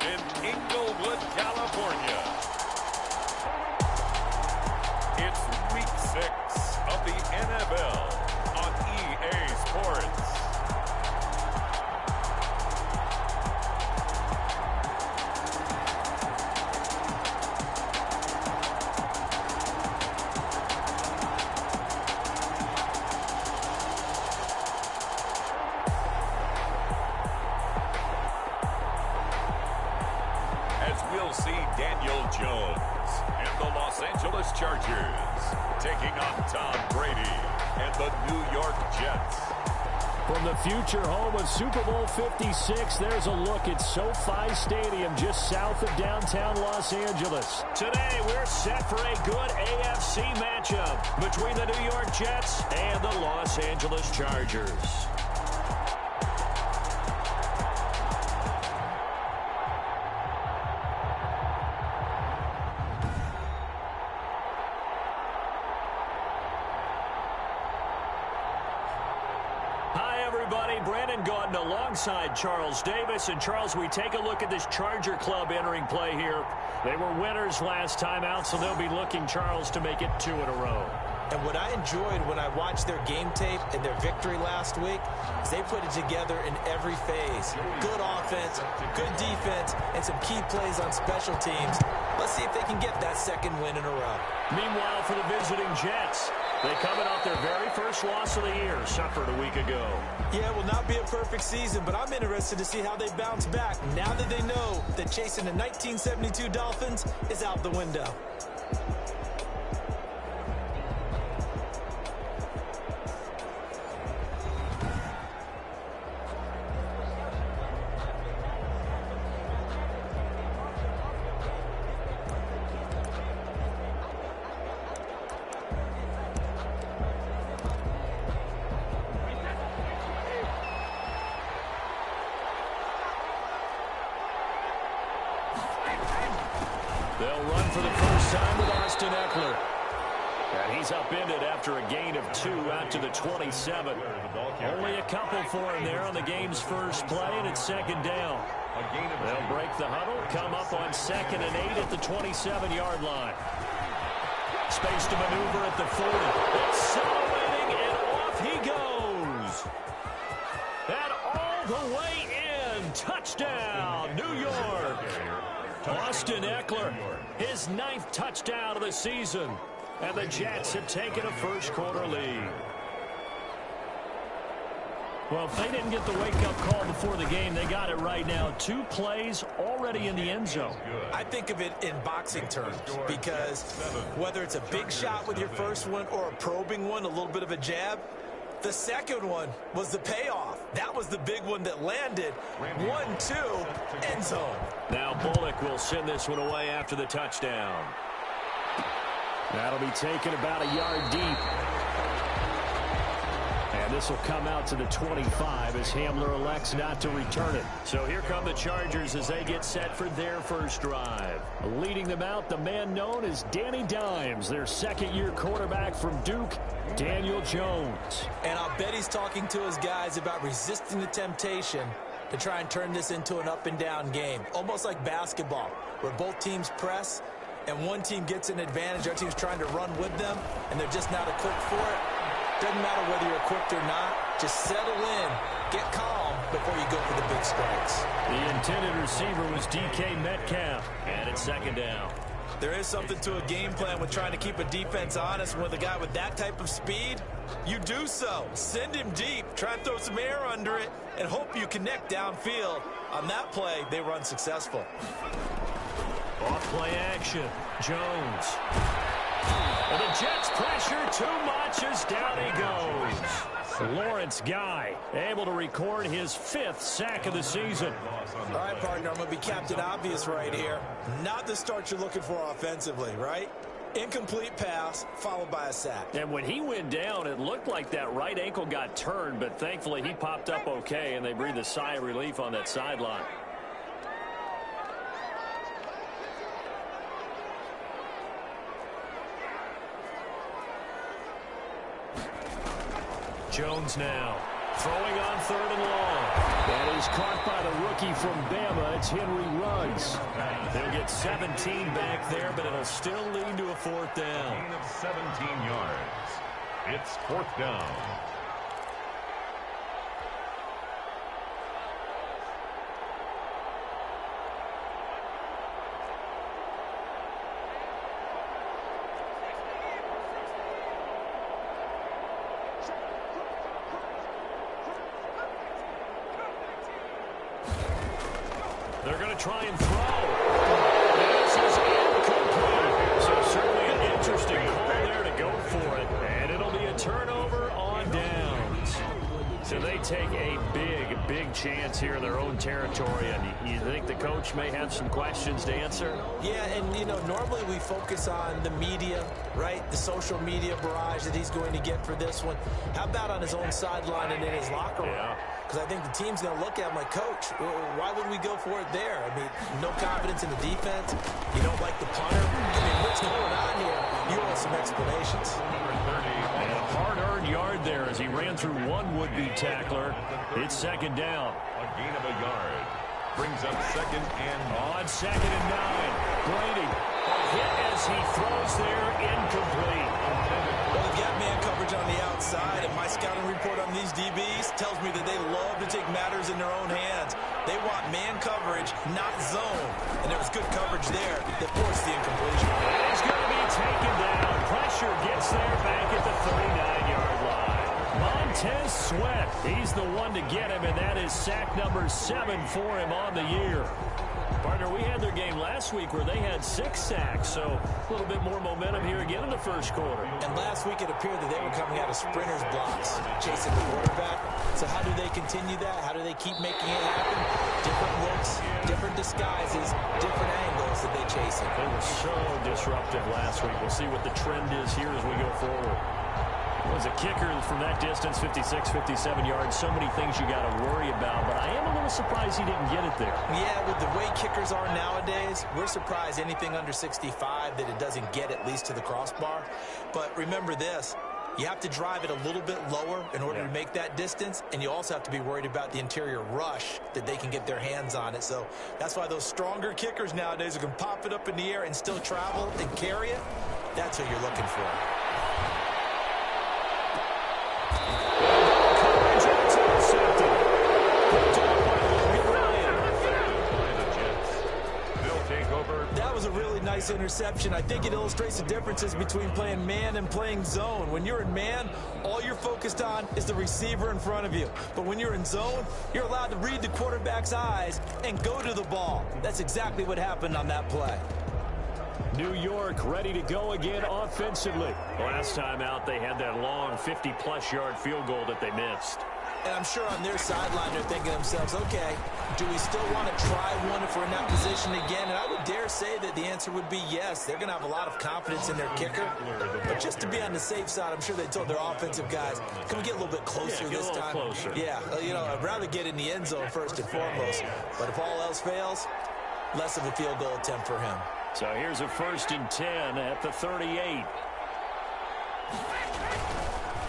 in Inglewood, California. It's Week 6 of the NFL on EA Sports. Chargers taking on Tom Brady and the New York Jets. From the future home of Super Bowl 56, there's a look at SoFi Stadium just south of downtown Los Angeles. Today, we're set for a good AFC matchup between the New York Jets and the Los Angeles Chargers. Alongside Charles Davis. And Charles, we take a look at this Charger club entering play here. They were winners last time out, so they'll be looking, Charles, to make it 2 in a row. And what I enjoyed when I watched their game tape and their victory last week is they put it together in every phase. Good offense, good defense, and some key plays on special teams. Let's see if they can get that second win in a row. Meanwhile, for the visiting Jets, they coming off their very first loss of the year, suffered a week ago. Yeah, it will not be a perfect season, but I'm interested to see how they bounce back now that they know that chasing the 1972 Dolphins is out the window. They'll run for the first time with Austin Eckler. And he's upended after a gain of 2 out to the 27. Only a couple for him there on the game's first play, and it's second down. They'll break the huddle, come up on 2nd and 8 at the 27-yard line. Space to maneuver at the 40. Accelerating, and off he goes. And all the way in. Touchdown, New York. Austin Eckler, his 9th touchdown of the season. And the Jets have taken a first-quarter lead. Well, if they didn't get the wake-up call before the game, they got it right now. 2 plays already in the end zone. I think of it in boxing terms because whether it's a big shot with your first one or a probing one, a little bit of a jab, the second one was the payoff. That was the big one that landed. 1-2, end zone. Now Bullock will send this one away after the touchdown. That'll be taken about a yard deep. And this will come out to the 25 as Hamler elects not to return it. So here come the Chargers as they get set for their first drive. Leading them out, the man known as Danny Dimes, their second-year quarterback from Duke, Daniel Jones. And I'll bet he's talking to his guys about resisting the temptation to try and turn this into an up-and-down game. Almost like basketball, where both teams press, and one team gets an advantage, our team's trying to run with them, and they're just not equipped for it. Doesn't matter whether you're equipped or not. Just settle in, get calm before you go for the big strikes. The intended receiver was DK Metcalf, and it's second down. There is something to a game plan with trying to keep a defense honest. With a guy with that type of speed, you do so. Send him deep, try and throw some air under it, and hope you connect downfield. On that play, they were unsuccessful. Off-play action, Jones. And the Jets pressure too much as down he goes. Lawrence Guy able to record his 5th sack of the season. All right, partner, I'm going to be Captain Obvious right here. Not the start you're looking for offensively, right? Incomplete pass followed by a sack. And when he went down, it looked like that right ankle got turned, but thankfully he popped up okay, and they breathed a sigh of relief on that sideline. Jones now Throwing on 3rd and long. That is caught by the rookie from Bama. It's Henry Ruggs. They'll get 17 back there, but it'll still lead to a 4th down. Gain of 17 yards. It's 4th down. They're going to try and throw. This is incomplete. So certainly an interesting call there to go for it. And it'll be a turnover on downs. So they take a big chance here in their own territory. And you think the coach may have some questions to answer? Yeah, and, you know, normally we focus on the media, right? The social media barrage that he's going to get for this one. How about on his own sideline and in his locker room? Yeah. Because I think the team's going to look at him like, Coach, why would we go for it there? I mean, no confidence in the defense. You don't like the punter. I mean, what's going on here? You owe us some explanations. And a hard-earned yard there as he ran through one would-be tackler. It's 2nd down. A gain of a yard. Brings up 2nd and on 2nd and 9. Brady, a hit as he throws there, incomplete. Well, they've got man coverage on the outside, and my scouting report on these DBs tells me that they love to take matters in their own hands. They want man coverage, not zone. And there was good coverage there that forced the incompletion. He's going to be taken down. Pressure gets there back at the 39-yard line. Montez Sweat, he's the one to get him, and that is sack number 7 for him on the year. Partner, we had their game last week where they had 6 sacks, so a little bit more momentum here again in the 1st quarter. And last week it appeared that they were coming out of sprinters blocks, chasing the quarterback. So how do they continue that? How do they keep making it happen? Different looks, different disguises, different angles that they chase it. They were so disruptive last week. We'll see what the trend is here as we go forward. Was a kicker from that distance, 56, 57 yards. So many things you got to worry about, but I am a little surprised he didn't get it there. Yeah, with the way kickers are nowadays, we're surprised anything under 65 that it doesn't get at least to the crossbar. But remember this, you have to drive it a little bit lower in order to make that distance, and you also have to be worried about the interior rush that they can get their hands on it. So that's why those stronger kickers nowadays who can pop it up in the air and still travel and carry it, that's what you're looking for. That was a really nice interception. I think it illustrates the differences between playing man and playing zone. When you're in man, all you're focused on is the receiver in front of you. But when you're in zone, you're allowed to read the quarterback's eyes and go to the ball. That's exactly what happened on that play. New York ready to go again offensively. Last time out, they had that long 50-plus yard field goal that they missed. And I'm sure on their sideline they're thinking to themselves, okay, do we still want to try one if we're in that position again? And I would dare say that the answer would be yes. They're going to have a lot of confidence in their kicker. But just to be on the safe side, I'm sure they told their offensive guys, can we get a little bit closer this time? Closer. Yeah, you know, I'd rather get in the end zone first and foremost. But if all else fails, less of a field goal attempt for him. So here's a 1st and 10 at the 38.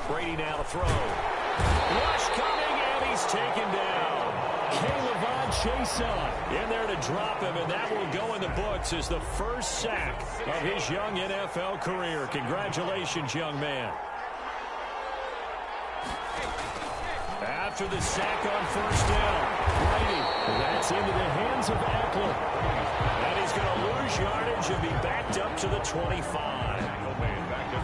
Brady now to throw. Rush coming, and he's taken down. Caleb Chase in there to drop him, and that will go in the books as the first sack of his young NFL career. Congratulations, young man. After the sack on 1st down, Brady, that's into the hands of Eckler. And he's going to lose yardage and be backed up to the 25.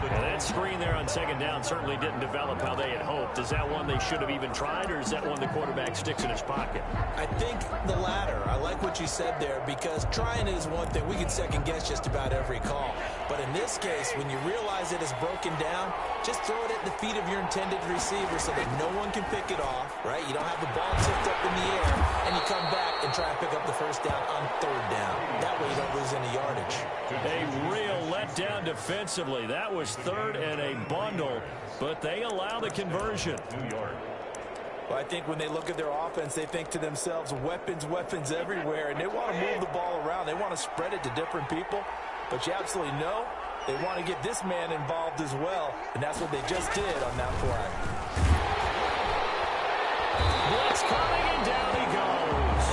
And that screen there on 2nd down certainly didn't develop how they had hoped. Is that one they should have even tried, or is that one the quarterback sticks in his pocket? I think the latter. I like what you said there, because trying it is one thing. We can second guess just about every call. But in this case, when you realize it is broken down, just throw it at the feet of your intended receiver so that no one can pick it off, right? You don't have the ball tipped up in the air, and you come back and try and pick up the 1st down on 3rd down. That way you don't lose any yardage. A real letdown defensively. That was 3rd and a bundle, but they allow the conversion. New York. Well, I think when they look at their offense, they think to themselves, weapons, weapons everywhere, and they want to move the ball around. They want to spread it to different people, but you absolutely know they want to get this man involved as well, and that's what they just did on that play. coming, and down he goes.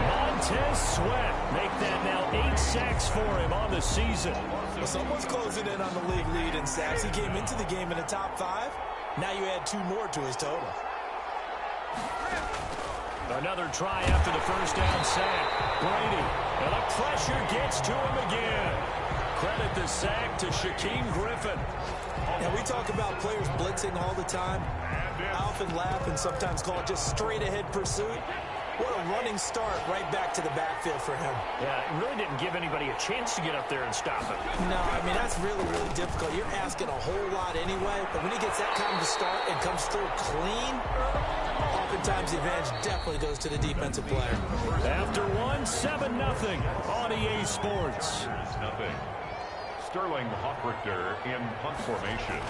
Montez Sweat make that now 8 sacks for him on the season. Well, someone's closing in on the league lead in sacks. He came into the game in the top 5. Now you add 2 more to his total. Another try after the first down sack. Brady, and the pressure gets to him again. Credit the sack to Shaquem Griffin. Now, we talk about players blitzing all the time. I often laugh and sometimes call it just straight-ahead pursuit. What a running start right back to the backfield for him. Yeah, it really didn't give anybody a chance to get up there and stop him. No, I mean, that's really, really difficult. You're asking a whole lot anyway, but when he gets that kind of start and comes through clean, oftentimes the advantage definitely goes to the defensive player. After one, 7-0 on EA Sports. Nothing. Sterling Hockrichter in punt formation.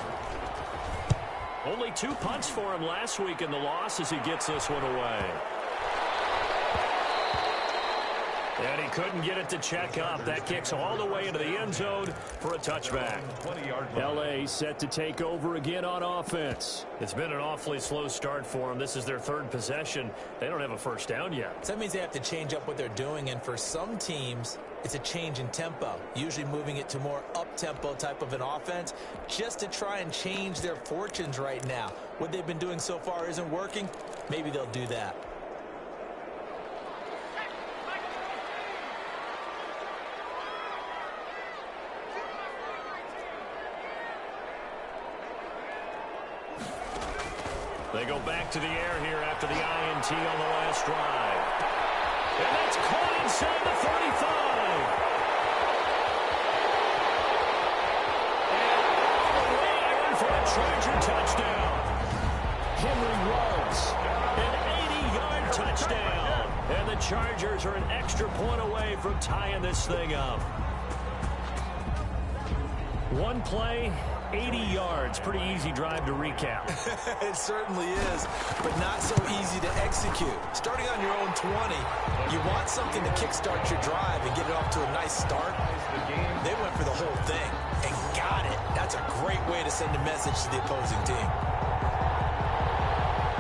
Only 2 punts for him last week in the loss as he gets this one away. And he couldn't get it to check up. That kicks all the way into the end zone for a touchback. L.A. set to take over again on offense. It's been an awfully slow start for them. This is their 3rd possession. They don't have a first down yet. So that means they have to change up what they're doing, and for some teams, it's a change in tempo, usually moving it to more up-tempo type of an offense just to try and change their fortunes right now. What they've been doing so far isn't working. Maybe they'll do that. They go back to the air here after the INT on the last drive. And that's caught inside the 35. And all the way in for a Charger touchdown. Henry Ruggs, an 80-yard touchdown. And the Chargers are an extra point away from tying this thing up. One play, 80 yards. Pretty easy drive to recap. It certainly is, but not so easy to execute. Starting on your own 20, you want something to kickstart your drive and get it off to a nice start. They went for the whole thing and got it. That's a great way to send a message to the opposing team.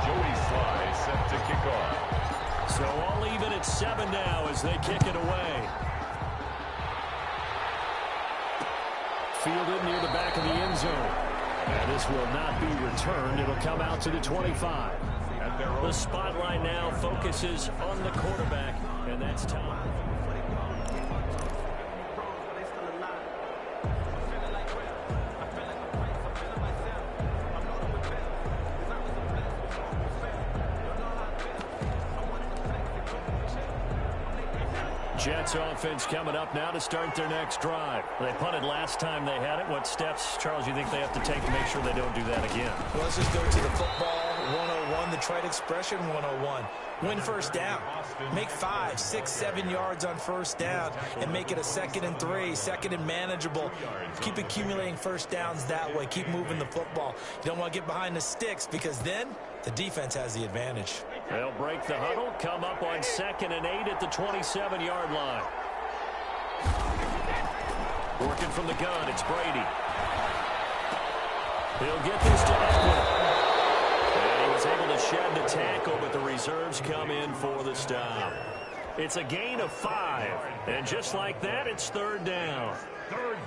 Joey Sly set to kick off. So all even at 7 now as they kick it away. Fielded near the back of the end zone. And this will not be returned. It'll come out to the 25. The spotlight now focuses on the quarterback, and that's Tom. Jets offense coming up now to start their next drive. They punted last time they had it. What steps, Charles, you think they have to take to make sure they don't do that again? Well, let's just go to the football 101, the trite expression 101. Win first down. Make 5, 6, 7 yards on first down and make it a 2nd and 3, 2nd and manageable. Keep accumulating first downs that way. Keep moving the football. You don't want to get behind the sticks because then the defense has the advantage. They'll break the huddle, come up on 2nd and 8 at the 27-yard line. Working from the gun, it's Brady. He'll get this to Eckler. And he was able to shed the tackle, but the reserves come in for the stop. It's a gain of 5. And just like that, it's 3rd down.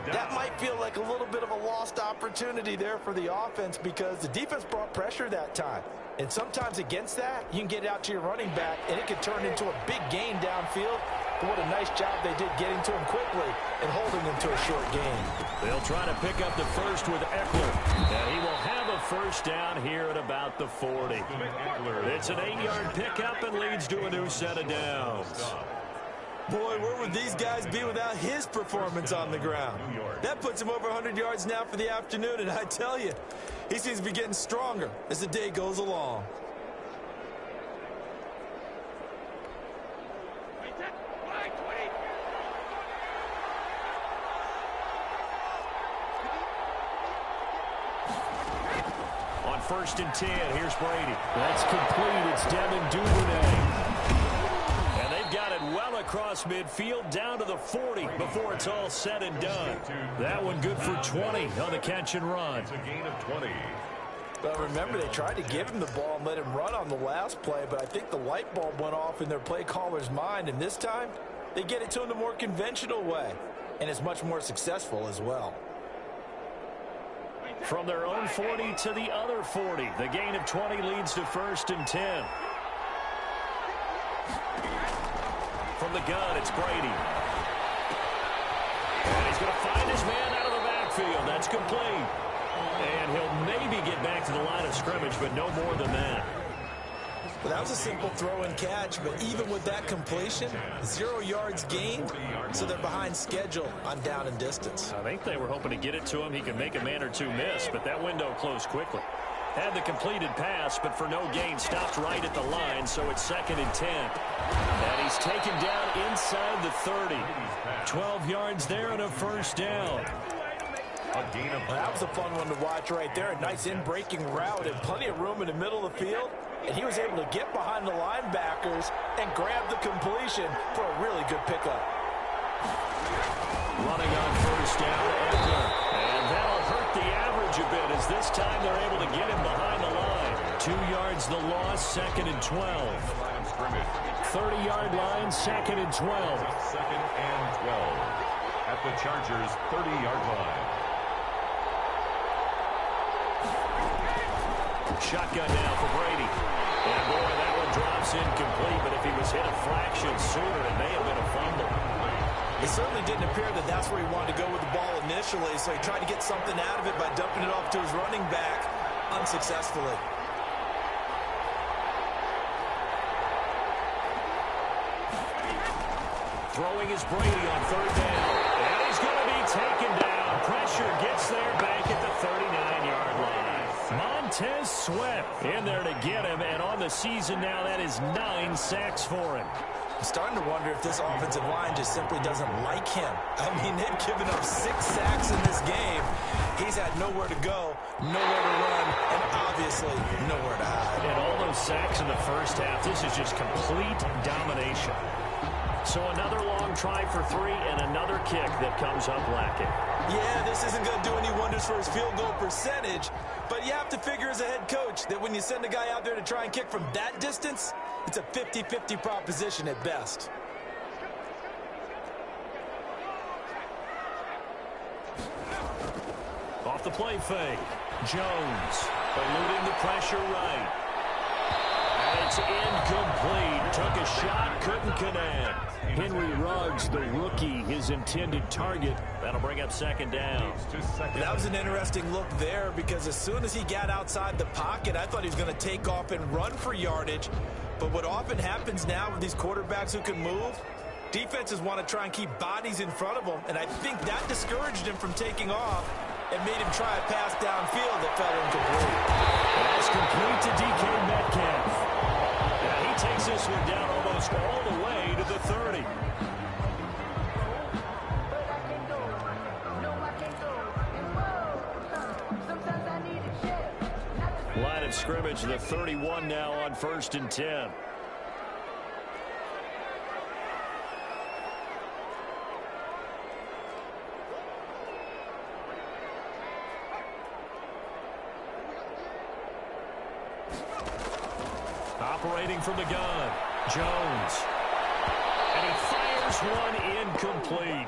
That might feel like a little bit of a lost opportunity there for the offense because the defense brought pressure that time. And sometimes against that, you can get it out to your running back, and it could turn into a big gain downfield. But what a nice job they did getting to him quickly and holding him to a short gain. They'll try to pick up the first with Eckler. And he will have a first down here at about the 40. It's an 8-yard pickup and leads to a new set of downs. Boy, where would these guys be without his performance on the ground? That puts him over 100 yards now for the afternoon, and I tell you, he seems to be getting stronger as the day goes along. On 1st and 10, here's Brady. That's complete. It's Devin Duvernay. And they've got it well across midfield down to the 40 before it's all said and done. That one good for 20 on the catch and run. It's a gain of 20. Well, remember, they tried to give him the ball and let him run on the last play, but I think the light bulb went off in their play caller's mind, and this time they get it to him the more conventional way, and it's much more successful as well. From their own 40 to the other 40, the gain of 20 leads to 1st and 10. From the gun, it's Brady. And he's going to find his man out of the backfield. That's complete. And he'll maybe get back to the line of scrimmage, but no more than that. Well, that was a simple throw and catch, but even with that completion, 0 yards gained, so they're behind schedule on down and distance. I think they were hoping to get it to him. He could make a man or two miss, but that window closed quickly. Had the completed pass, but for no gain, stopped right at the line, so it's 2nd and 10. And he's taken down inside the 30. 12 yards there and a 1st down. That was a fun one to watch right there. A nice in-breaking route and plenty of room in the middle of the field. And he was able to get behind the linebackers and grab the completion for a really good pickup. Running on 1st down, Eckler. And that'll hurt the average a bit, as this time they're able to get him behind the line. 2 yards the loss, 2nd and 12. 30-yard line, 2nd and 12. 2nd and 12 at the Chargers' 30-yard line. Shotgun now for Brady. And boy, that one drops incomplete, but if he was hit a fraction sooner, it may have been a fumble. It certainly didn't appear that that's where he wanted to go with the ball initially, so he tried to get something out of it by dumping it off to his running back unsuccessfully. Throwing is Brady on 3rd down. And he's going to be taken down. Pressure gets there back at the 39-yard line. Montez Sweat in there to get him, and on the season now, that is 9 sacks for him. I'm starting to wonder if this offensive line just simply doesn't like him. I mean, they've given up 6 sacks in this game. He's had nowhere to go, nowhere to run, and obviously nowhere to hide. And all those sacks in the first half, this is just complete domination. So another long try for 3 and another kick that comes up lacking. Yeah, this isn't going to do any wonders for his field goal percentage, but you have to figure as a head coach that when you send a guy out there to try and kick from that distance, it's a 50-50 proposition at best. Off the play fake. Jones eluding the pressure right. And it's incomplete. Took a shot, couldn't connect. Henry Ruggs, the rookie, his intended target. That'll bring up 2nd down. That was an interesting look there, because as soon as he got outside the pocket, I thought he was going to take off and run for yardage. But what often happens now with these quarterbacks who can move, defenses want to try and keep bodies in front of them, and I think that discouraged him from taking off and made him try a pass downfield that fell incomplete. That's complete to DK Metcalf. Now he takes this one down almost all the way to the 30. Line of scrimmage, the 31 now on 1st and 10. Operating from the gun, Jones. And he fires one incomplete.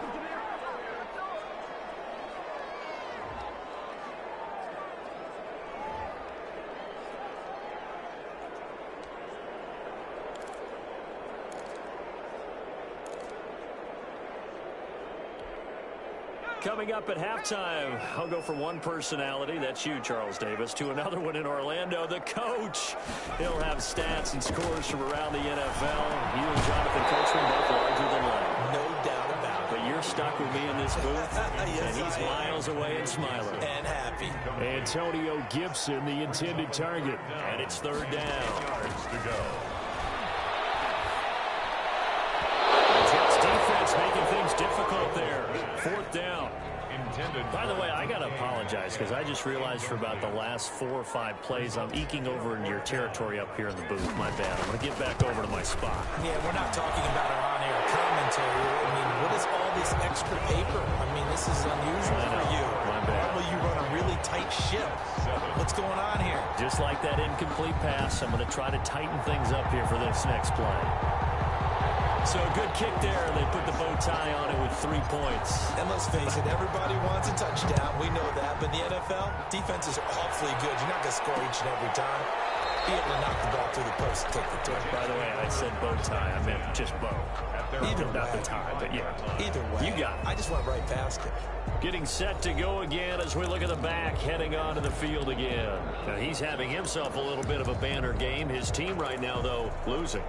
Coming up at halftime, I'll go from one personality, that's you, Charles Davis, to another one in Orlando, the coach. He'll have stats and scores from around the NFL. You and Jonathan Coachman both larger than life. No doubt about it. But you're stuck with me in this booth, Yes, and he's miles away and smiling. And happy. Antonio Gibson, the intended target, and it's 3rd down. Yards to go. Jets defense making things difficult there. 4th down. By the way, I got to apologize because I just realized for about the last 4 or 5 plays, I'm eking over into your territory up here in the booth. My bad. I'm going to get back over to my spot. Yeah, we're not talking about our on-air commentary. I mean, what is all this takes extra paper. I mean, this is unusual for you. Normally you run a really tight ship. What's going on here? Just like that incomplete pass, I'm going to try to tighten things up here for this next play. So a good kick there. They put the bow tie on it with 3 points. And let's face it, everybody wants a touchdown. We know that. But in the NFL, defenses are awfully good. You're not going to score each and every time. Be able to knock the ball through the post and take the turn. By the way, I said bow tie. I meant just bow. Either way. Not the tie, but yeah. Either way. You got it. I just went right past it. Getting set to go again as we look at the back, heading onto the field again. Now, he's having himself a little bit of a banner game. His team right now, though, losing.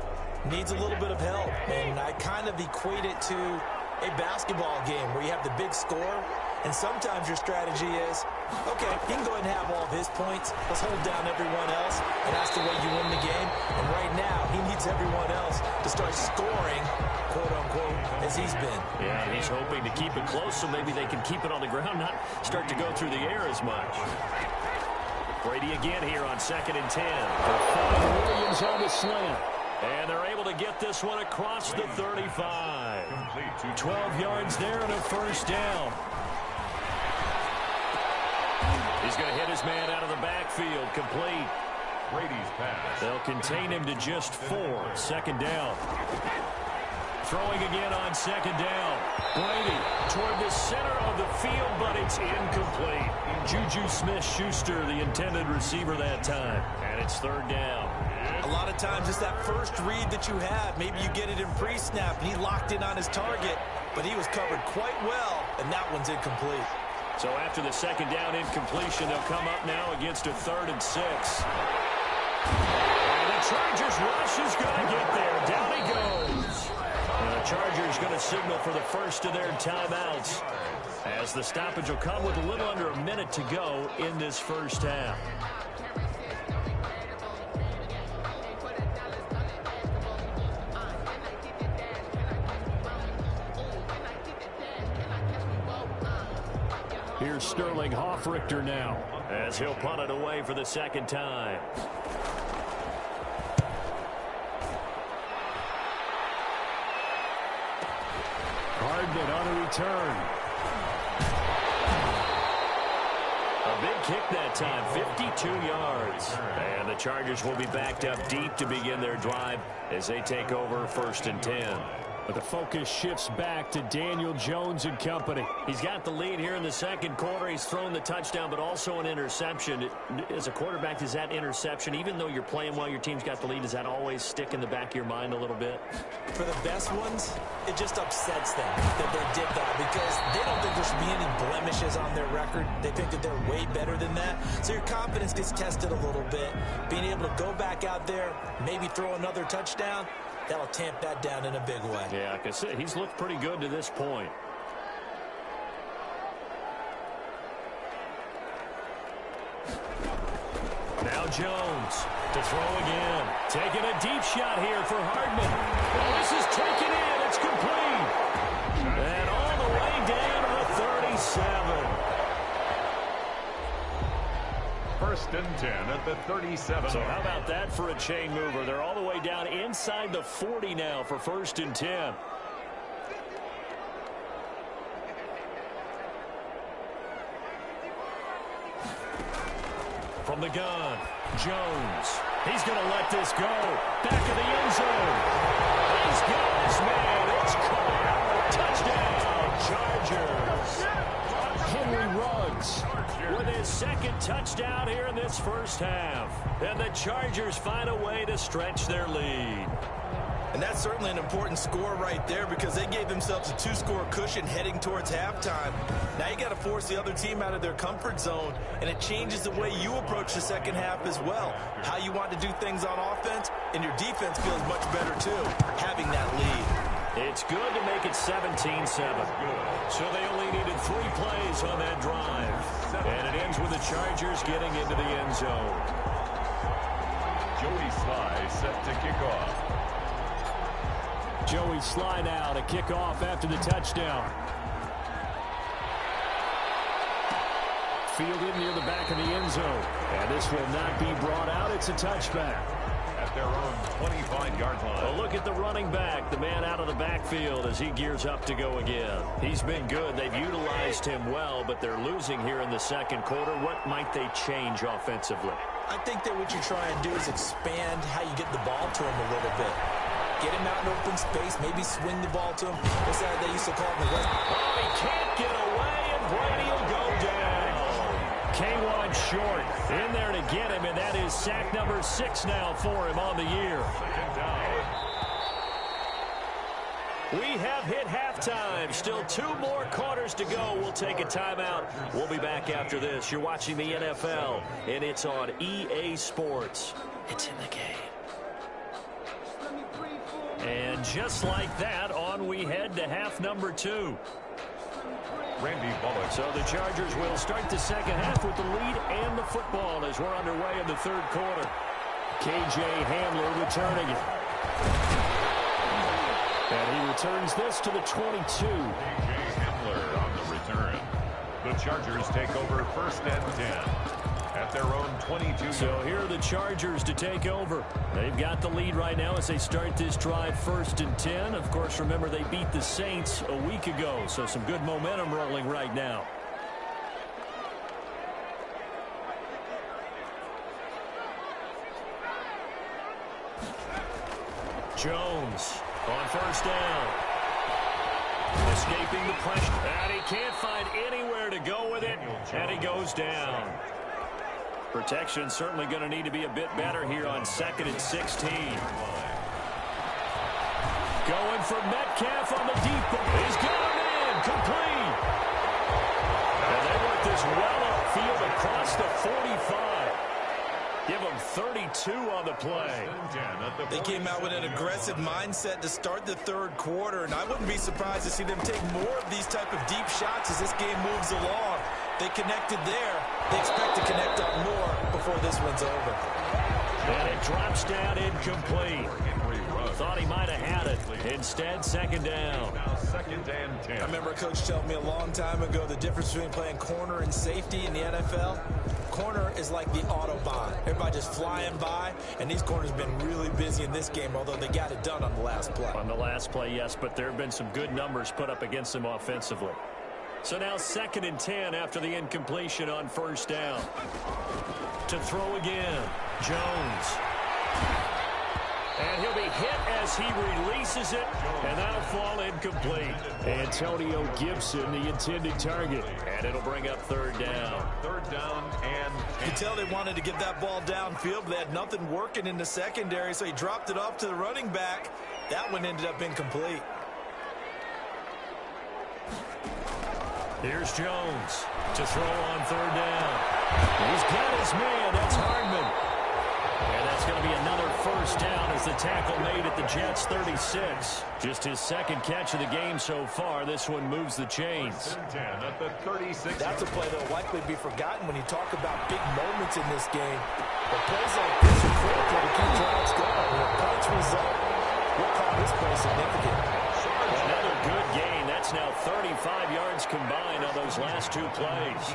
Needs a little bit of help, and I kind of equate it to a basketball game where you have the big score, and sometimes your strategy is, okay, he can go ahead and have all of his points. Let's hold down everyone else, and that's the way you win the game. And right now, he needs everyone else to start scoring, quote-unquote, as he's been. Yeah, and he's hoping to keep it close so maybe they can keep it on the ground, not start to go through the air as much. Brady again here on 2nd and 10. Williams on the slant. And they're able to get this one across the 35. 12 yards there and a first down. He's going to hit his man out of the backfield. Complete. Brady's pass. They'll contain him to just 4. 2nd down. Throwing again on 2nd down. Brady toward the center of the field, but it's incomplete. Juju Smith-Schuster, the intended receiver that time. And it's 3rd down. A lot of times it's that first read that you have. Maybe you get it in pre-snap, and he locked in on his target, but he was covered quite well, and that one's incomplete. So after the 2nd down incompletion, they'll come up now against a 3rd and 6. And the Chargers rush is going to get there. Down he goes. And the Chargers going to signal for the first of their timeouts, as the stoppage will come with a little under a minute to go in this first half. Here's Sterling Hoffrichter now, as he'll punt it away for the 2nd time. Hardman on a return. A big kick that time, 52 yards. And the Chargers will be backed up deep to begin their drive as they take over 1st and 10. But the focus shifts back to Daniel Jones and company. He's got the lead here in the 2nd quarter. He's thrown the touchdown, but also an interception. As a quarterback, does that interception, even though you're playing while your team's got the lead, does that always stick in the back of your mind a little bit? For the best ones, it just upsets them that they did that because they don't think there should be any blemishes on their record. They think that they're way better than that. So your confidence gets tested a little bit. Being able to go back out there, maybe throw another touchdown, that'll tamp that down in a big way. Yeah, like I said, he's looked pretty good to this point. Now Jones to throw again. Taking a deep shot here for Hardman. Well, this is taken in. It's complete. And all the way down to the 37. 1st and 10 at the 37. So how about that for a chain mover? They're all the way down inside the 40 now for 1st and 10. From the gun, Jones. He's going to let this go. Back of the end zone. He's got his man. It's caught. Touchdown, Chargers. Henry Ruggs with his 2nd touchdown here in this first half. And the Chargers find a way to stretch their lead. And that's certainly an important score right there because they gave themselves a 2-score cushion heading towards halftime. Now you got to force the other team out of their comfort zone, and it changes the way you approach the 2nd half as well. How you want to do things on offense, and your defense feels much better too, having that lead. It's good to make it 17-7. So they only needed 3 plays on that drive. And it ends with the Chargers getting into the end zone. Joey Sly set to kick off. Joey Sly now to kick off after the touchdown. Fielded near the back of the end zone. And this will not be brought out. It's a touchback. their own 25-yard line. Well, look at the running back, the man out of the backfield as he gears up to go again. He's been good. They've utilized him well, but they're losing here in the second quarter. What might they change offensively? I think that what you try and do is expand how you get the ball to him a little bit. Get him out in open space, maybe swing the ball to him. What's that they used to call it in the West? Oh, he can't get away, and Brady will go down. K1 short in there to get him, and that is sack number 6 now for him on the year. Second down. We have hit halftime. Still 2 more quarters to go. We'll take a timeout. We'll be back after this. You're watching the NFL, and it's on EA Sports. It's in the game. And just like that, on we head to half number 2. Randy Bullock. So the Chargers will start the second half with the lead and the football as we're underway in the third quarter. KJ Hamler returning it. And he returns this to the 22. KJ Hamler on the return. The Chargers take over first and 10 at their own 22. So here are the Chargers to take over. They've got the lead right now as they start this drive first and 10. Of course, remember they beat the Saints a week ago, so some good momentum rolling right now. Jones on first down. Escaping the pressure. And he can't find anywhere to go with it, and he goes down. Protection certainly going to need to be a bit better here on 2nd and 16. Going for Metcalf on the deep. He's got him in. Complete. And they work this well upfield across the 45. Give them 32 on the play. They came out with an aggressive mindset to start the third quarter, and I wouldn't be surprised to see them take more of these type of deep shots as this game moves along. They connected there. They expect to connect up more before this one's over. And it drops down incomplete. Thought he might have had it. Instead, second down. Now second and 10. I remember a coach telling me a long time ago the difference between playing corner and safety in the NFL. Corner is like the Autobahn. Everybody just flying by, and these corners have been really busy in this game, although they got it done on the last play. On the last play, yes, but there have been some good numbers put up against them offensively. So now 2nd and 10 after the incompletion on first down. To throw again, Jones. And he'll be hit as he releases it, and that'll fall incomplete. Antonio Gibson, the intended target, and it'll bring up third down. Third down and 10. You could tell they wanted to get that ball downfield, but they had nothing working in the secondary, so he dropped it off to the running back. That one ended up incomplete. Here's Jones to throw on third down. He's got his man. That's Hardman. And that's going to be another first down as the tackle made at the Jets' 36. Just his second catch of the game so far. This one moves the chains. 10 at the 36. That's a play that will likely be forgotten when you talk about big moments in this game. But plays like this are critical to keep drives going. When a points result, we'll call this play significant. Another good gain. That's now 35 yards combined on those last 2 plays.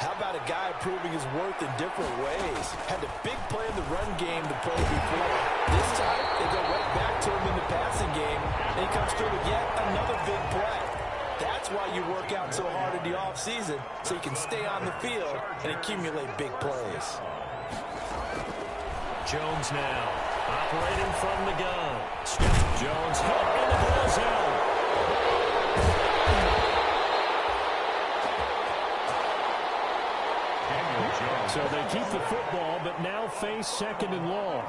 How about a guy proving his worth in different ways? Had a big play in the run game the play before. This time, they go right back to him in the passing game, and he comes through with yet another big play. That's why you work out so hard in the offseason, so you can stay on the field and accumulate big plays. Jones now, operating from the gun. Jones hit in the ball zone. So they keep the football, but now face 2nd and long.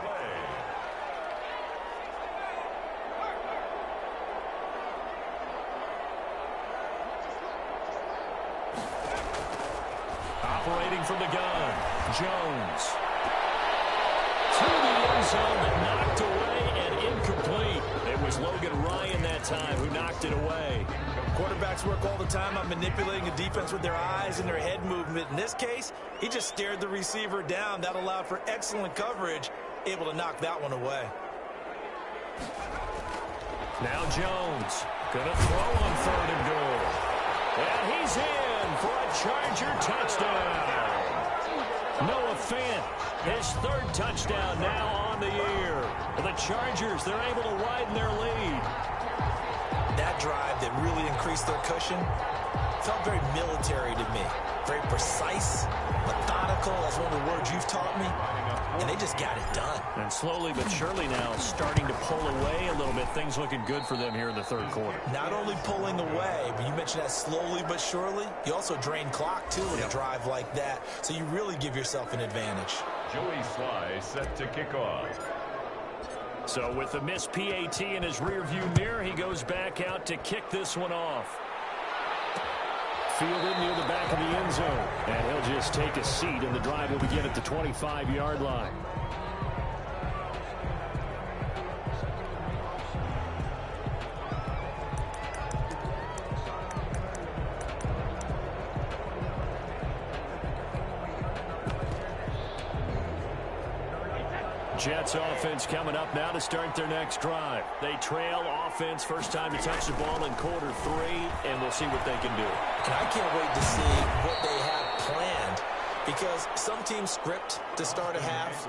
Operating from the gun, Jones. To the end zone, but knocked away and incomplete. It was Logan Ryan that time who knocked it away. Quarterbacks work all the time on manipulating a defense with their eyes and their head movement. In this case, he just stared the receiver down. That allowed for excellent coverage, able to knock that one away. Now Jones going to throw on 3rd and goal. And he's in for a Charger touchdown. Noah Fant, his third touchdown now on the year. The Chargers, they're able to widen their lead. That drive that really increased their cushion felt very military to me. Very precise, methodical. That's one of the words you've taught me. And they just got it done. And slowly but surely now starting to pull away a little bit. Things looking good for them here in the third quarter. Not only pulling away, but you mentioned that slowly but surely. You also drain clock, too, in a drive like that. So you really give yourself an advantage. Joey Sly set to kick off. So with the missed PAT in his rearview mirror, he goes back out to kick this one off. Fielded near the back of the end zone. And he'll just take a seat, and the drive will begin at the 25-yard line. Jets offense coming up now to start their next drive. They trail offense, first time to touch the ball in quarter 3, and we'll see what they can do. And I can't wait to see what they have planned, because some teams script to start a half.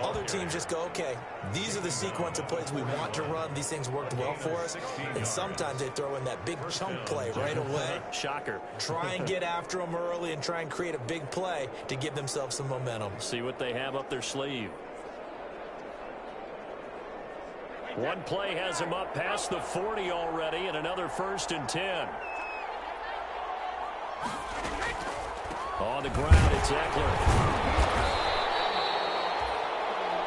Other teams just go, okay, these are the sequence of plays we want to run. These things worked well for us. And sometimes they throw in that big chunk play right away. Shocker. Try and get after them early and try and create a big play to give themselves some momentum. See what they have up their sleeve. One play has him up past the 40 already, and another 1st and 10. On the ground, it's Eckler.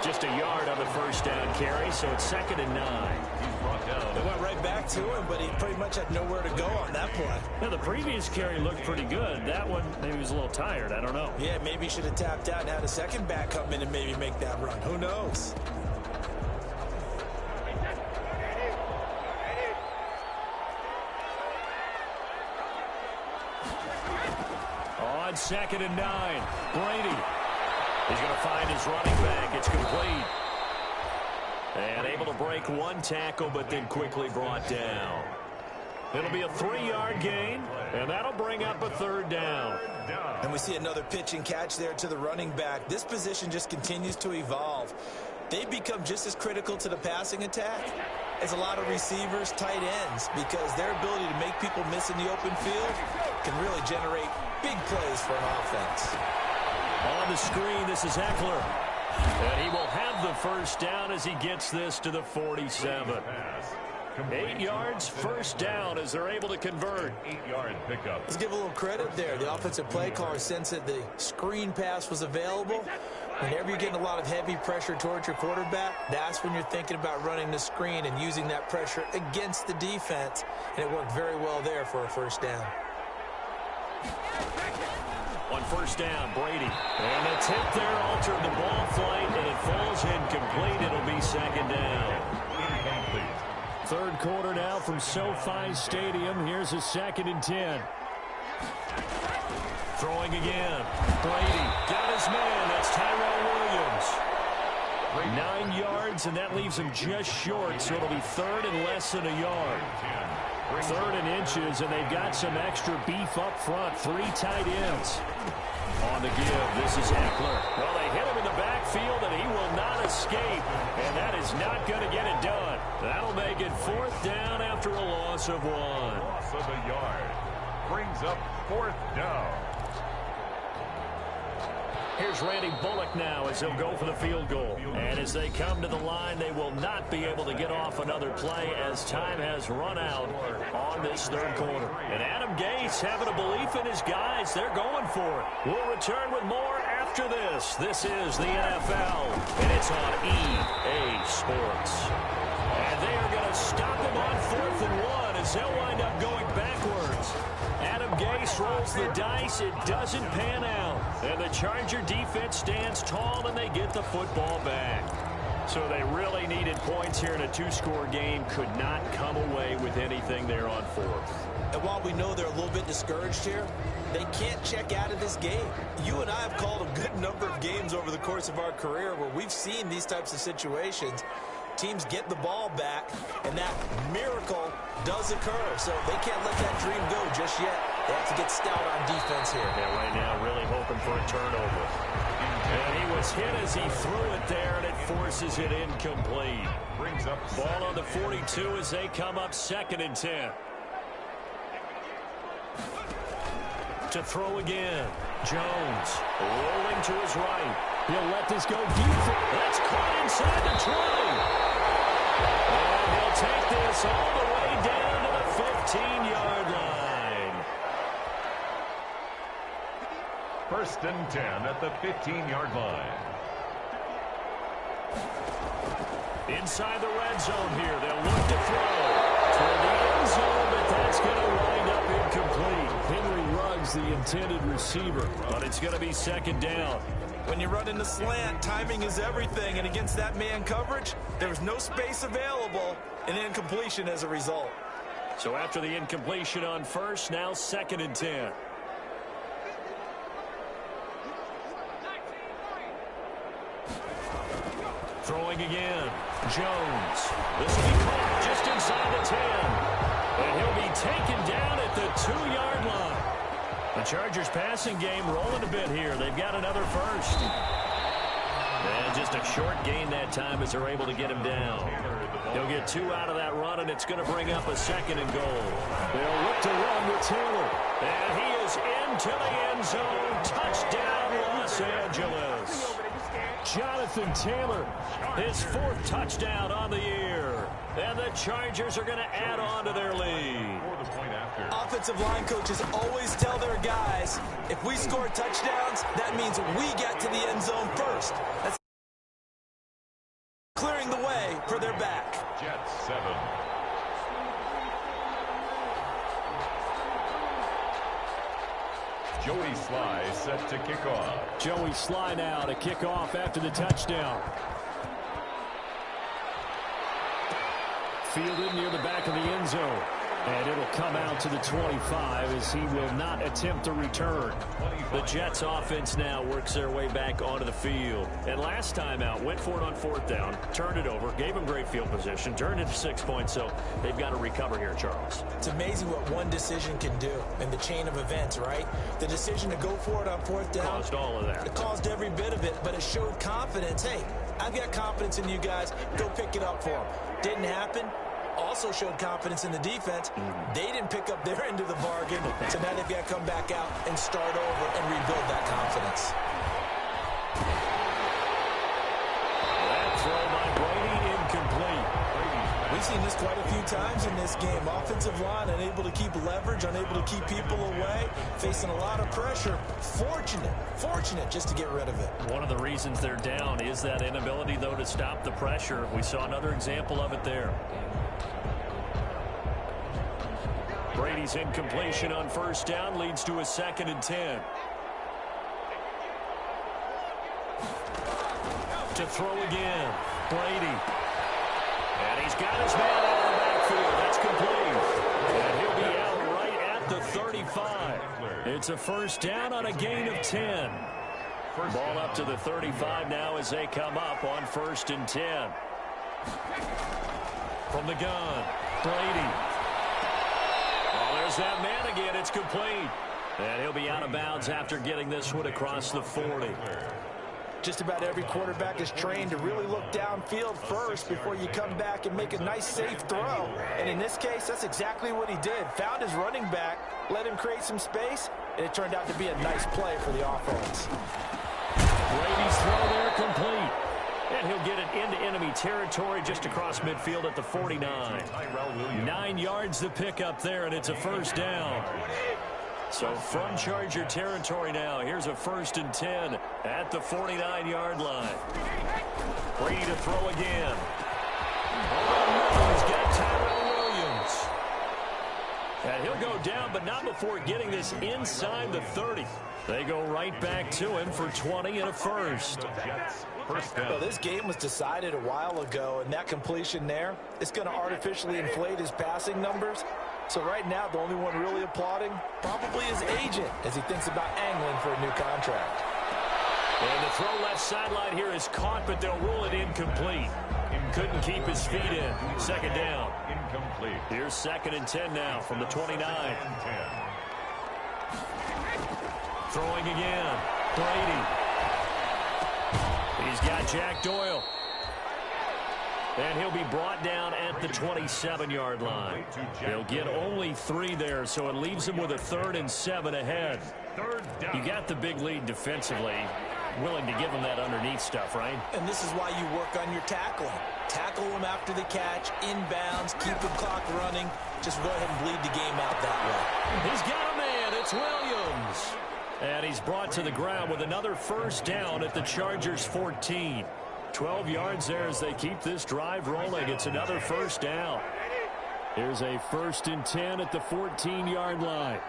Just a yard on the first down carry, so it's 2nd and 9. He's brought down. They went right back to him, but he pretty much had nowhere to go on that play. Now, the previous carry looked pretty good. That one, maybe he was a little tired. I don't know. Yeah, maybe he should have tapped out and had a second back come in and maybe make that run. Who knows? On 2nd and 9, Brady. He's going to find his running back. It's complete. And able to break one tackle, but then quickly brought down. It'll be a 3-yard gain, and that'll bring up a 3rd down. And we see another pitch and catch there to the running back. This position just continues to evolve. They become just as critical to the passing attack as a lot of receivers, tight ends, because their ability to make people miss in the open field can really generate big plays for an offense. On the screen, this is Eckler. And he will have the first down as he gets this to the 47. 8 yards, first down as they're able to convert. 8-yard pickup. Let's give a little credit there. The offensive play caller sensed that the screen pass was available. Whenever you're getting a lot of heavy pressure towards your quarterback, that's when you're thinking about running the screen and using that pressure against the defense. And it worked very well there for a first down. On first down, Brady. And the tip there altered the ball flight, and it falls incomplete. It'll be 2nd down. Incomplete. Third quarter now from SoFi Stadium. Here's a 2nd and 10. Throwing again. Brady got his man. That's Tyrell Williams. 9 yards, and that leaves him just short, so it'll be 3rd and less than a yard. 3rd and inches, and they've got some extra beef up front. 3 tight ends. On the give, this is Eckler. Well, they hit him in the backfield, and he will not escape. And that is not going to get it done. That'll make it 4th down after a loss of 1. Loss of a yard. Brings up 4th down. Here's Randy Bullock now as he'll go for the field goal. And as they come to the line, they will not be able to get off another play as time has run out on this third quarter. And Adam Gase having a belief in his guys. They're going for it. We'll return with more after this. This is the NFL, and it's on EA Sports. And they are going to stop him on 4th and 1 as they'll wind up going backwards. Adam Gase rolls the dice. It doesn't pan out. And the Charger defense stands tall, and they get the football back. So they really needed points here in a 2-score game. Could not come away with anything there on 4th. And while we know they're a little bit discouraged here, they can't check out of this game. You and I have called a good number of games over the course of our career where we've seen these types of situations. Teams get the ball back, and that miracle does occur. So they can't let that dream go just yet. They have to get stout on defense here. Yeah, right now really hoping for a turnover. And he was hit as he threw it there, and it forces it incomplete. Brings up ball on the 42 as they come up 2nd and 10. To throw again. Jones rolling to his right. He'll let this go deep. That's caught inside the 20. And he'll take this all the way down to the 15-yard line. 1st and 10 at the 15-yard line. Inside the red zone here. They'll look to throw toward the end zone, but that's going to wind up incomplete. Henry Ruggs, the intended receiver, but it's going to be 2nd down. When you run in the slant, timing is everything, and against that man coverage, there was no space available, and incompletion as a result. So after the incompletion on 1st, now 2nd and 10. Throwing again. Jones. This will be caught just inside the 10. And he'll be taken down at the 2-yard line. The Chargers passing game rolling a bit here. They've got another 1st. And just a short gain that time as they're able to get him down. He'll get 2 out of that run, and it's going to bring up a 2nd and goal. They'll look to run with Taylor. And he is into the end zone. Touchdown, Los Angeles. Jonathan Taylor, his 4th touchdown on the year. And the Chargers are going to add on to their lead. Offensive line coaches always tell their guys, if we score touchdowns, that means we get to the end zone first. That's clearing the way for their back. Jets 7. Joey Sly set to kick off. Joey Sly now to kick off after the touchdown. Fielded near the back of the end zone. And it'll come out to the 25 as he will not attempt a return. The Jets offense now works their way back onto the field. And last time out, went for it on 4th down, turned it over, gave him great field position, turned it to 6 points, so they've got to recover here, Charles. It's amazing what one decision can do in the chain of events, right? The decision to go for it on 4th down. Caused all of that. It caused every bit of it, but it showed confidence. Hey, I've got confidence in you guys. Go pick it up for them. Didn't happen. Also showed confidence in the defense. They didn't pick up their end of the bargain, so now they've got to come back out and start over and rebuild that confidence. That throw by Brady incomplete. We've seen this quite a few times in this game. Offensive line unable to keep leverage, unable to keep people away, facing a lot of pressure. Fortunate just to get rid of it. One of the reasons they're down is that inability, though, to stop the pressure. We saw another example of it there. Brady's incompletion on 1st down leads to a 2nd and 10. To throw again. Brady. And he's got his man out of the backfield. That's complete. And he'll be out right at the 35. It's a 1st down on a gain of 10. Ball up to the 35 now as they come up on 1st and 10. From the gun, Brady. There's that man again. It's complete. And he'll be out of bounds after getting this one across the 40. Just about every quarterback is trained to really look downfield first before you come back and make a nice, safe throw. And in this case, that's exactly what he did. Found his running back, let him create some space, and it turned out to be a nice play for the offense. Brady's throw there complete. And he'll get it into enemy territory just across midfield at the 49. 9 yards to pick up there, and it's a 1st down. So from Charger territory now, here's a 1st and 10 at the 49-yard line. Brady to throw again. He's got Tyrell Williams. And he'll go down, but not before getting this inside the 30. They go right back to him for 20 and a 1st. Well, this game was decided a while ago, and that completion there, it's going to artificially inflate his passing numbers. So right now, the only one really applauding probably his agent as he thinks about angling for a new contract. And the throw left sideline here is caught, but they'll rule it incomplete. Couldn't keep his feet in. 2nd down. Incomplete. Here's 2nd and 10 now from the 29. Throwing again. Brady. He's got Jack Doyle. And he'll be brought down at the 27-yard line. He'll get only 3 there, so it leaves him with a 3rd and 7 ahead. You got the big lead defensively. Willing to give him that underneath stuff, right? And this is why you work on your tackling. Tackle him after the catch, inbounds, keep the clock running. Just go ahead and bleed the game out that way. He's got a man. It's Williams. And he's brought to the ground with another first down at the Chargers' 14. 12 yards there as they keep this drive rolling. It's another first down. Here's a 1st and 10 at the 14-yard line.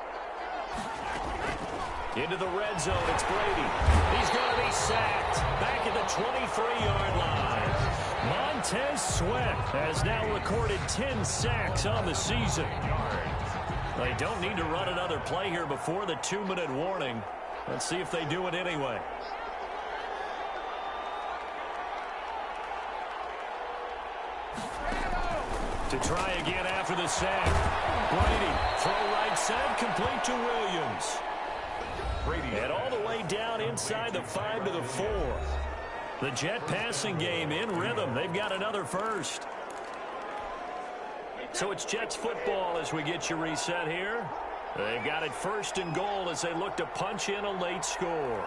Into the red zone, it's Brady. He's going to be sacked. Back at the 23-yard line. Montez Sweat has now recorded 10 sacks on the season. They don't need to run another play here before the 2-minute warning. Let's see if they do it anyway. To try again after the sack. Brady, throw right side, complete to Williams. And all the way down inside the 5 to the 4. The Jet passing game in rhythm. They've got another first. So it's Jets football as we get you reset here. They've got it 1st and goal as they look to punch in a late score.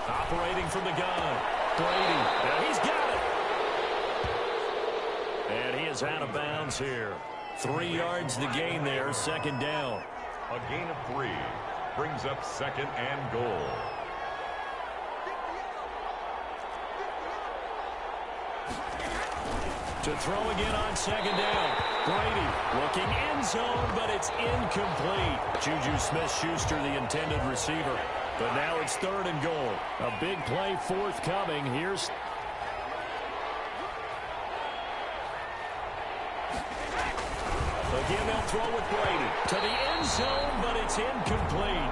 Operating from the gun. Brady. Now he's got it. And he is out of bounds here. 3 yards the gain there, 2nd down. A gain of 3 brings up 2nd and goal. To throw again on 2nd down. Brady looking end zone, but it's incomplete. Juju Smith-Schuster, the intended receiver. But now it's 3rd and goal. A big play forthcoming. Here's... Again, they'll throw with Brady. To the end zone, but it's incomplete.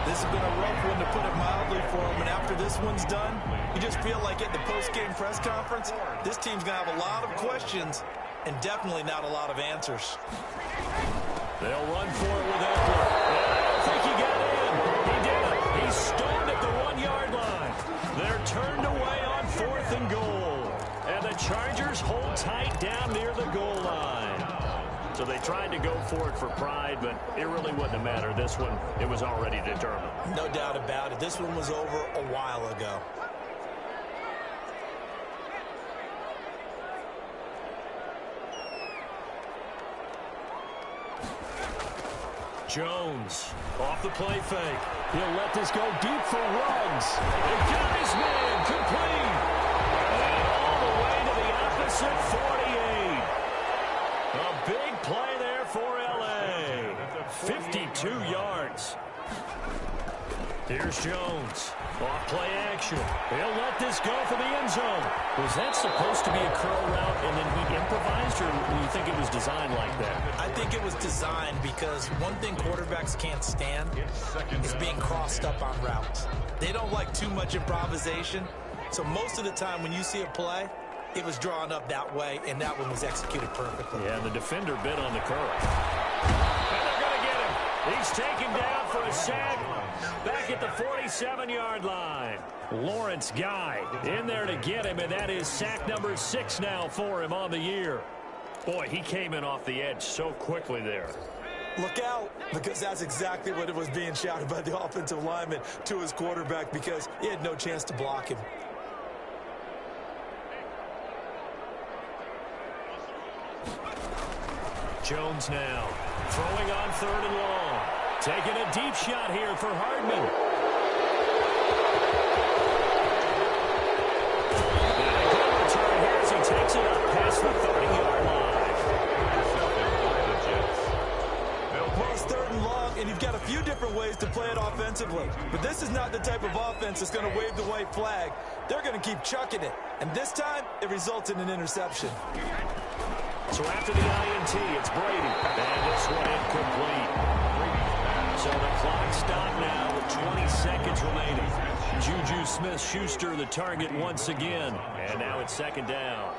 This has been a rough one, to put it mildly, for him. And after this one's done, you just feel like at the post-game press conference, this team's going to have a lot of questions and definitely not a lot of answers. They'll run for it with Eckler. I don't think he got in. He did. He's stoned at the 1-yard line. They're turned away on 4th and goal. And the Chargers hold tight down near the goal line. So they tried to go for it for pride, but it really wouldn't have mattered. This one, it was already determined. No doubt about it. This one was over a while ago. Jones off the play fake. He'll let this go deep for Ruggs. And got his man complete. And all the way to the opposite 48. A big play there for L.A. 52 yards. Here's Jones. Off play action. He'll let this go for the end zone. Was that supposed to be a curl route and then he improvised, or do you think it was designed like that? I think it was designed because one thing quarterbacks can't stand is being crossed up on routes. They don't like too much improvisation. So most of the time when you see a play, it was drawn up that way, and that one was executed perfectly. Yeah, and the defender bit on the curve. And they're going to get him. He's taken down for a sack back at the 47-yard line. Lawrence Guy in there to get him, and that is sack number 6 now for him on the year. Boy, he came in off the edge so quickly there. Look out, because that's exactly what it was being shouted by the offensive lineman to his quarterback, because he had no chance to block him. Jones now throwing on 3rd and long. Taking a deep shot here for Hardman. And a good return here as he takes it up past the 30-yard line. Well, it's 3rd and long, and you've got a few different ways to play it offensively. But this is not the type of offense that's going to wave the white flag. They're going to keep chucking it. And this time, it results in an interception. So after the INT, it's Brady. And this one incomplete. So the clock stopped now with 20 seconds remaining. Juju Smith-Schuster the target once again. And now it's 2nd down.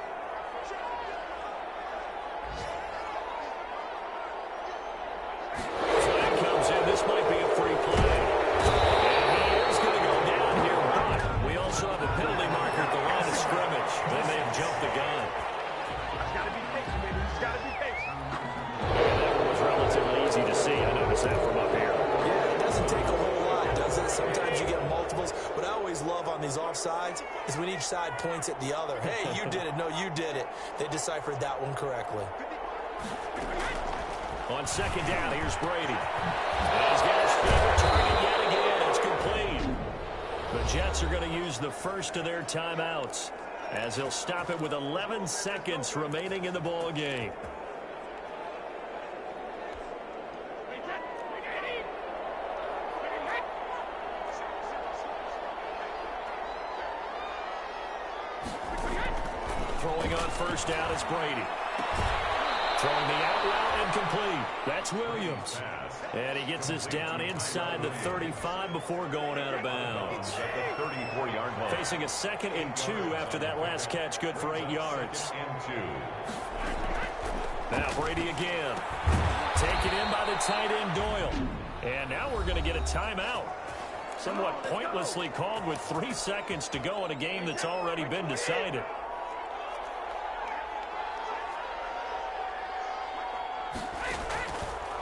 Flag comes in. This might be a free play. And he is going to these offsides is when each side points at the other. Hey, you did it. No, you did it. They deciphered that one correctly. On second down, here's Brady. And he's got his favorite target yet again. It's complete. The Jets are going to use the first of their timeouts as he'll stop it with 11 seconds remaining in the ball game. Throwing on first down is Brady. Throwing the out route and complete. That's Williams. And he gets this down inside the 35 before going out of bounds. Facing a 2nd and 2 after that last catch, good for 8 yards. Now Brady again. Taken in by the tight end Doyle. And now we're going to get a timeout. Somewhat pointlessly called with 3 seconds to go in a game that's already been decided.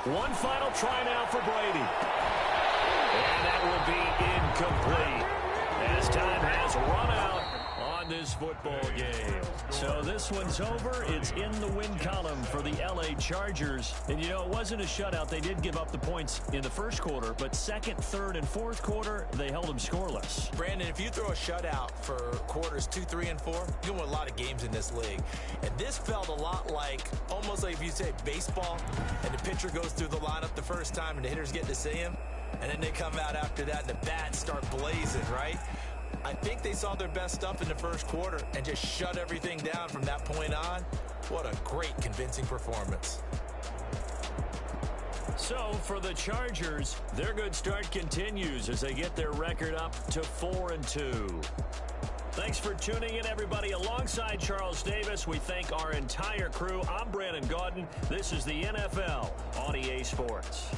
One final try now for Brady. And that will be incomplete as time has run out on this football game. So this one's over. It's in the win column for the LA Chargers. And, you know, it wasn't a shutout. They did give up the points in the first quarter, but second, third, and fourth quarter, they held them scoreless. Brandon, if you throw a shutout for quarters 2, 3, and 4, you win a lot of games in this league. And this felt a lot like, almost like if you say baseball, and the pitcher goes through the lineup the first time and the hitters get to see him, and then they come out after that and the bats start blazing, right? I think they saw their best stuff in the first quarter and just shut everything down from that point on. What a great, convincing performance. So for the Chargers, their good start continues as they get their record up to 4-2. Thanks for tuning in, everybody. Alongside Charles Davis, we thank our entire crew. I'm Brandon Gaudin. This is the NFL on EA Sports.